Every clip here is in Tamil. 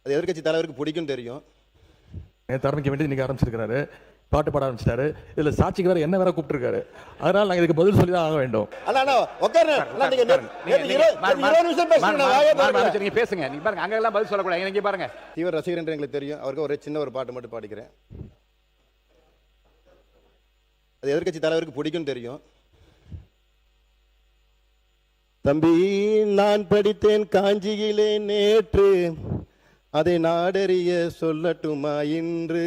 அது எதிர்கட்சி தலைவருக்கு பிடிக்கும் தெரியும். நேற்று வேண்டி இன்னைக்கு ஆரம்பிச்சிருக்காரு, பாட்டு பாட ஆரம்பிச்சிட்டாரு. இதுல சாட்சிக்கு வேற என்ன வேற கூப்பிட்டுருக்காரு. அதனால நாங்க இதுக்கு பதில் சொல்லி தான் ஆக வேண்டும். நீங்க பேசுங்க. நீங்க பாருங்க, அங்க எல்லாம் பதில் சொல்லக்கூடாது. நீங்க பாருங்க, தீவிர ரசிகர் என்று எங்களுக்கு தெரியும். அவருக்கு ஒரு சின்ன ஒரு பாட்டு மட்டும் பாடிக்கிறேன். அது எதிர்கட்சி தலைவருக்கு பிடிக்கும் தெரியும். தம்பி, நான் படித்தேன் காஞ்சியிலே நேற்று, அதை நாடறிய சொல்லட்டுமா இன்று.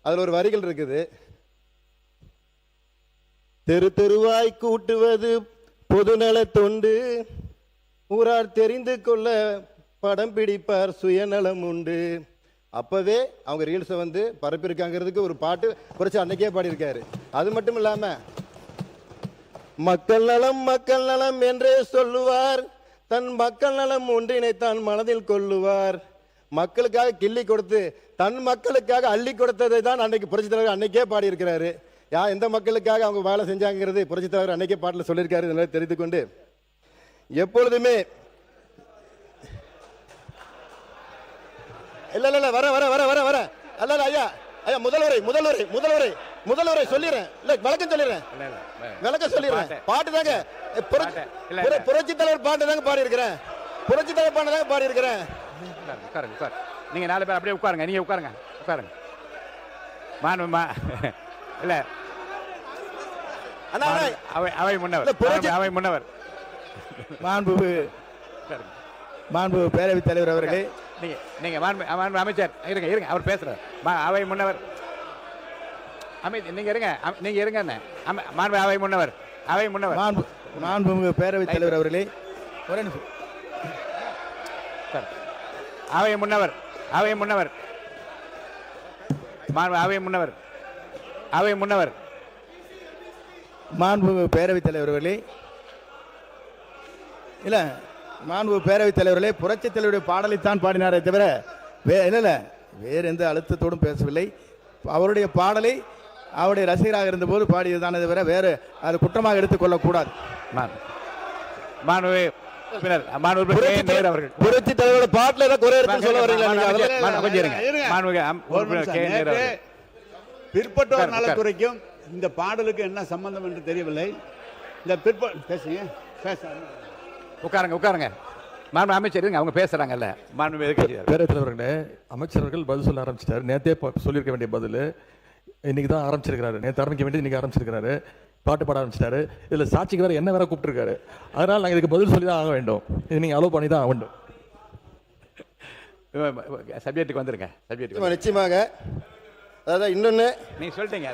அதுல ஒரு வரிகள் இருக்குது. தெரு தெருவாய் கூட்டுவது பொதுநல தொண்டு, ஊரார் தெரிந்து கொள்ள படம் பிடிப்பார் சுயநலம் உண்டு. அப்பவே அவங்க ரீல்ஸை பரப்பியிருக்காங்கிறதுக்கு ஒரு பாட்டு குறைச்சி அன்னைக்கே பாடியிருக்காரு. அது மட்டும் இல்லாம மக்கள் நலம் என்றே சொல்லுவார், தன் மக்கள் நலம் ஒன்றினை தான் மனதில் கொள்ளுவார். மக்களுக்காக கிள்ளி கொடுத்து தன் மக்களுக்காக அள்ளி கொடுத்ததை தான் அன்னைக்கு புரட்சித் தலைவர் அன்னைக்கே பாடி இருக்கிறாரு. எந்த மக்களுக்காக அவங்க வேலை செஞ்சாங்கிறது புரட்சித் தலைவர் அன்னைக்கே பாட்டில் சொல்லியிருக்காரு. தெரிந்து கொண்டு எப்பொழுதுமே இல்ல வர வர வர வர வர அல்ல ஐயா ஐயா முதல்வரை சொல்லிடுறேன். இல்ல விளக்கம் சொல்லிடுறேன். பாட்டு தாங்க புரட்சித் தலைவர் பாட்டு தாங்க பாடி இருக்கிறேன். புரட்சித் தலைவர் பாட்டு தாங்க பாடி இருக்கிறேன். நீங்க 4 பேர் அப்படியே உட்காருங்க. நீங்க உட்காருங்க. இல்ல அவை முன்னவர் மாண்பு பேரவைத் தலைவர் அவர்களே, நீங்க அமைச்சர் இருங்க, அவர் பேசுறாரு. அவை முன்னவர் நீங்க இருங்க. மாண்பு அவை முன்னவர் மாண்பு பேரவைத் தலைவர் அவர்களே, ஒரே நிமிஷம். அவை முன்னவர் மாண்பு பேரவைத் தலைவர்களே, இல்ல மாண்பு பேரவைத் தலைவர்களே, புரட்சித் தலைவருடைய பாடலைத்தான் பாடினாரே தவிர வேறு எந்த அழுத்தத்தோடும் பேசவில்லை. அவருடைய பாடலை அவருடைய ரசிகராக இருந்தபோது பாடியதுதானே தவிர வேறு அது குற்றமாக எடுத்துக்கொள்ளக்கூடாது. புரட்சி தலைவரோட பாட்டுல ஏதாவது குறை இருக்குன்னு சொல்ல வரீங்களா? பிற்பட்டோர் நலத்துறைக்கும் இந்த பாடலுக்கு என்ன சம்பந்தம் என்று தெரியவில்லை. இந்த உட்காருங்க. அமைச்சர் அவங்க பேசுறாங்கல்ல. பேரவைத் தலைவர்களே, அமைச்சர்கள் பதில் சொல்ல ஆரம்பிச்சிட்டாரு. நேற்றே சொல்லியிருக்க வேண்டிய பதில் இன்னைக்கு தான் ஆரம்பிச்சிருக்காரு. நேற்று ஆரம்பிக்க வேண்டியது இன்னைக்கு ஆரம்பிச்சிருக்காரு, பாட்டு பாட ஆரம்பிச்சிட்டாரு. இதுல சாட்சிக்கு வேற என்ன வேற கூப்பிட்டுருக்காரு. அதனால நாங்க இதுக்கு பதில் சொல்லி தான் ஆக வேண்டும். இது நீங்க அலோவ் பண்ணி தான் ஆக வேண்டும். சப்ஜெக்ட்டுக்கு வந்துருங்க. நிச்சயமாக. அதாவது இன்னொன்னு நீங்க சொல்லிட்டீங்க.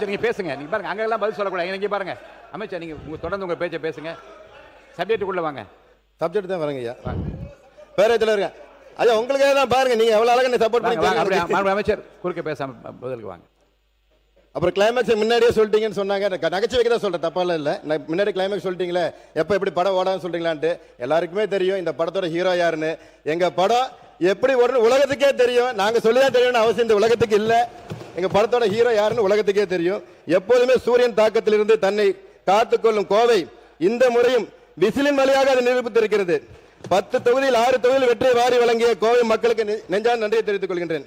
நீங்க பேசுங்க. நீங்க பாருங்க, அங்க எல்லாம் பதில் சொல்லக்கூடாது. நீங்க பாருங்க அமைச்சர், நீங்க தொடர்ந்து உங்க பேச்சை பேசுங்க. சப்ஜெக்ட்டுக்குள்ள வாங்க. சப்ஜெக்ட் தான் வரங்க ஐயா. பேரவைத் தலைவர் ஐயா, உங்களுக்காக தான் பாருங்க. நீங்க எவ்வளவு அழகா சப்போர்ட் பண்ணி அமைச்சர் குறுக்க பேசாம பதிலுக்கு வாங்க. அப்புறம் கிளைமேக்ஸ் முன்னாடியே சொல்லிட்டீங்கன்னு சொன்னாங்க. நகைச்சுவைக்கு தான் சொல்றேன், தப்பால இல்ல. முன்னாடி கிளைமேக்ஸ் சொல்லிட்டீங்களே, எப்ப எப்படி படம் ஓடான்னு சொல்றீங்களான்ட்டு. எல்லாருக்குமே தெரியும் இந்த படத்தோட ஹீரோ யாருன்னு. எங்க படம் எப்படி ஓடுன்னு உலகத்துக்கே தெரியும். நாங்க சொல்லிதான் தெரியும்னு அவசியம் இந்த உலகத்துக்கு இல்ல. எங்க படத்தோட ஹீரோ யாருன்னு உலகத்துக்கே தெரியும். எப்போதுமே சூரியன் தாக்கத்திலிருந்து தன்னை காத்துக்கொள்ளும் கோவை இந்த முறையும் விசிலின் வழியாக அதை நிரூபித்திருக்கிறது. 10 தொகுதியில் 6 தொகுதியில் வெற்றி வாரி வழங்கிய கோவை மக்களுக்கு நெஞ்சார்ந்த நன்றியை தெரிவித்துக் கொள்கின்றேன்.